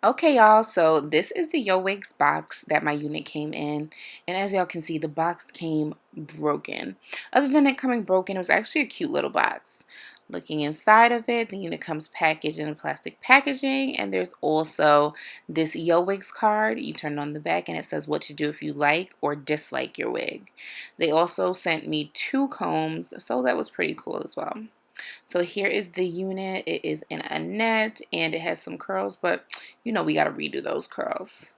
Okay, y'all, so this is the YOO Wigs box that my unit came in, and as y'all can see, the box came broken. Other than it coming broken, it was actually a cute little box. Looking inside of it, the unit comes packaged in a plastic packaging, and there's also this YOO Wigs card. You turn it on the back, and it says what to do if you like or dislike your wig. They also sent me 2 combs, so that was pretty cool as well. So here is the unit. It is in a net and it has some curls, but you know we got to redo those curls.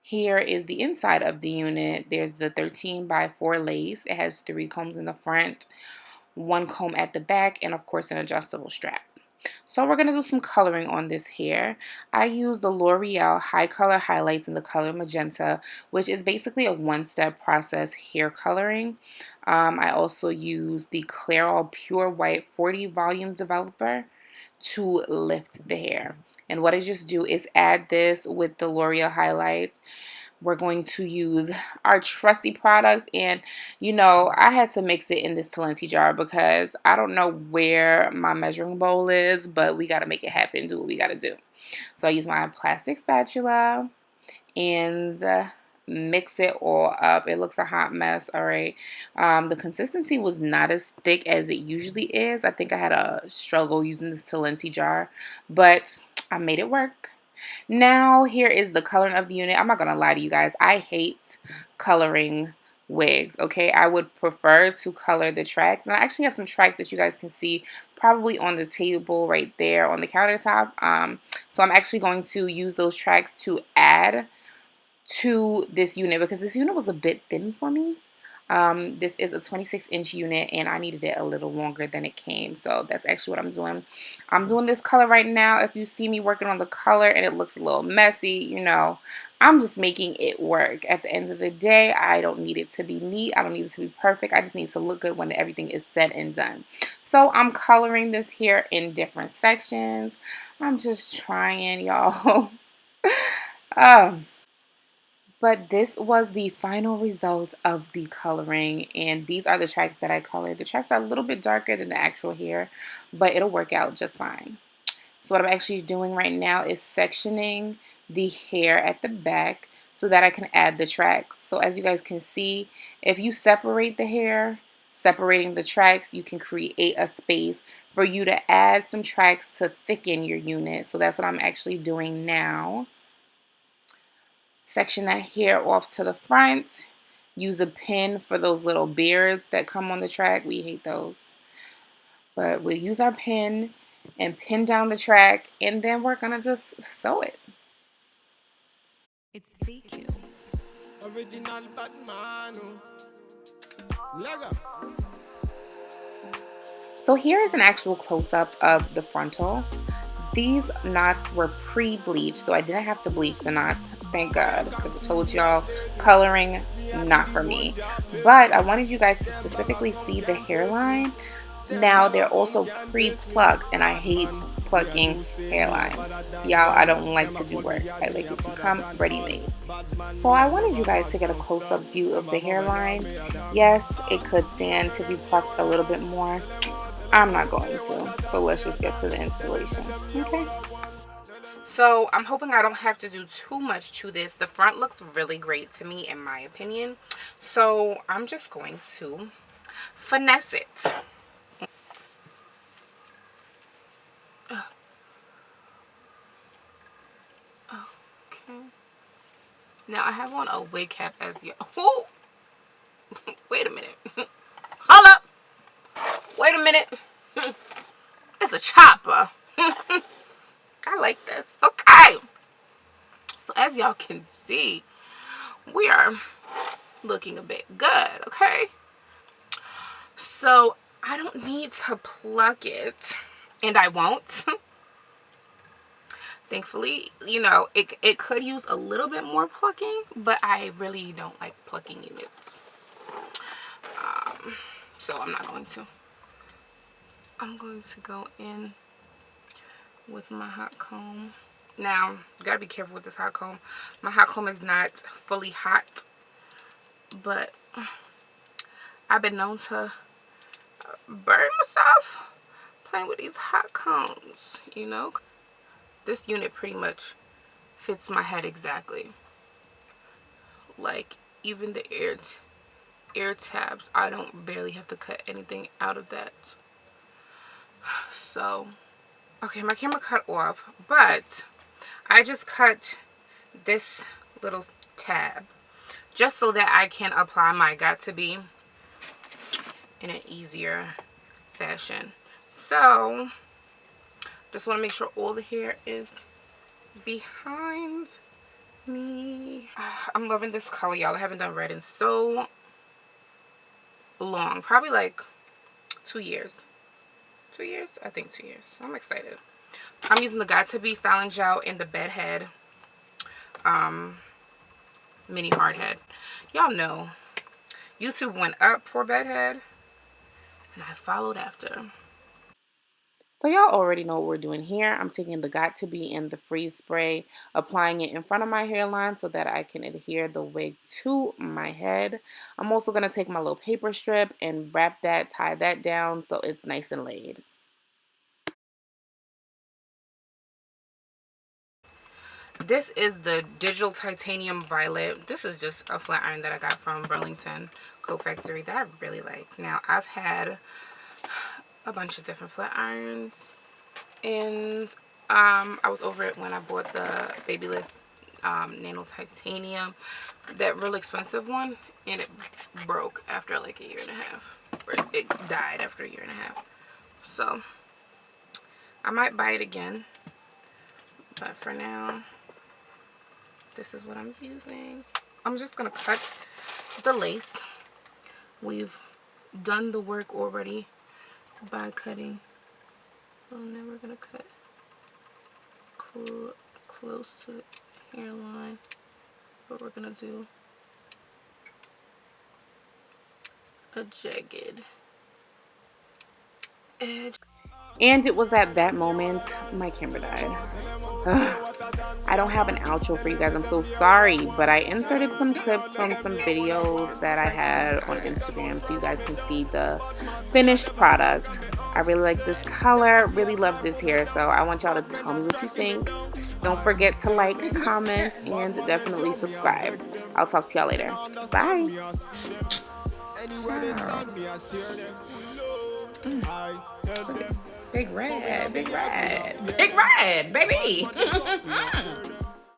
Here is the inside of the unit. There's the 13 by 4 lace. It has 3 combs in the front, 1 comb at the back, and of course an adjustable strap. So we're going to do some coloring on this hair. I use the L'Oreal High Color Highlights in the color Magenta, which is basically a one-step process hair coloring. I also use the Clairol Pure White 40 Volume Developer to lift the hair. And what I just do is add this with the L'Oreal highlights. We're going to use our trusty products, and you know I had to mix it in this Talenti jar because I don't know where my measuring bowl is, but we got to make it happen, do what we got to do. So I use my plastic spatula and mix it all up. It looks a hot mess. All right, the consistency was not as thick as it usually is. I think I had a struggle using this Talenti jar, but I made it work. Now here is the coloring of the unit. I'm not gonna lie to you guys, I hate coloring wigs. Okay, I would prefer to color the tracks, and I actually have some tracks that you guys can see probably on the table right there on the countertop. So I'm actually going to use those tracks to add to this unit because this unit was a bit thin for me. This is a 26-inch unit and I needed it a little longer than it came. So that's actually what I'm doing. I'm doing this color right now. If you see me working on the color and it looks a little messy, you know, I'm just making it work. At the end of the day, I don't need it to be neat. I don't need it to be perfect. I just need it to look good when everything is said and done. So I'm coloring this here in different sections. I'm just trying, y'all. But this was the final result of the coloring, and these are the tracks that I colored. The tracks are a little bit darker than the actual hair, but it'll work out just fine. So what I'm actually doing right now is sectioning the hair at the back so that I can add the tracks. So as you guys can see, if you separate the hair, separating the tracks, you can create a space for you to add some tracks to thicken your unit. So that's what I'm actually doing now. Section that hair off to the front. Use a pin for those little beards that come on the track. We hate those. But we'll use our pin and pin down the track, and then we're going to just sew it. It's VQs. Original Batman. Lego. So here is an actual close-up of the frontal. These knots were pre-bleached, so I didn't have to bleach the knots, thank God, because I told y'all, coloring, not for me. But I wanted you guys to specifically see the hairline. Now, they're also pre-plucked, and I hate plucking hairlines. Y'all, I don't like to do work. I like it to come ready-made. So I wanted you guys to get a close-up view of the hairline. Yes, it could stand to be plucked a little bit more. I'm not going to. So let's just get to the installation. Okay. So I'm hoping I don't have to do too much to this. The front looks really great to me, in my opinion. So I'm just going to finesse it. Okay. Now I have on a wig cap as you. Oh, wait a minute. Hold up. Wait a minute. It's a chopper. I like this. Okay. So as y'all can see, we are looking a bit good, okay? So I don't need to pluck it, and I won't. Thankfully, you know, it could use a little bit more plucking, but I really don't like plucking units. So I'm not going to. I'm going to go in with my hot comb. Now, you gotta be careful with this hot comb. My hot comb is not fully hot, but I've been known to burn myself playing with these hot combs, you know. This unit pretty much fits my head exactly. Like, even the ear tabs, I don't barely have to cut anything out of that. So, okay, my camera cut off, but I just cut this little tab just so that I can apply my got to be in an easier fashion. So, just want to make sure all the hair is behind me. I'm loving this color, y'all. I haven't done red in so long, probably like 2 years. 2 years? I think 2 years. I'm excited. I'm using the Got To Be styling gel in the bedhead mini hard head. Y'all know YouTube went up for bedhead and I followed after. So y'all already know what we're doing here. I'm taking the Got To Be in the freeze spray, applying it in front of my hairline so that I can adhere the wig to my head. I'm also going to take my little paper strip and wrap that, tie that down so it's nice and laid. This is the Digital Titanium Violet. This is just a flat iron that I got from Burlington Coat Factory that I really like. Now, I've had a bunch of different flat irons, and I was over it when I bought the Babyliss Nano Titanium, that real expensive one, and it broke after like 1.5 years. Or it died after 1.5 years. So, I might buy it again, but for now, this is what I'm using. I'm just going to cut the lace. We've done the work already by cutting. So now we're going to cut close to the hairline. But we're going to do a jagged edge. And it was at that moment my camera died. I don't have an outro for you guys. I'm so sorry, but I inserted some clips from some videos that I had on Instagram so you guys can see the finished product. I really like this color, really love this hair, so I want y'all to tell me what you think. Don't forget to like, comment, and definitely subscribe. I'll talk to y'all later. Bye. Big red, big red, big red, baby.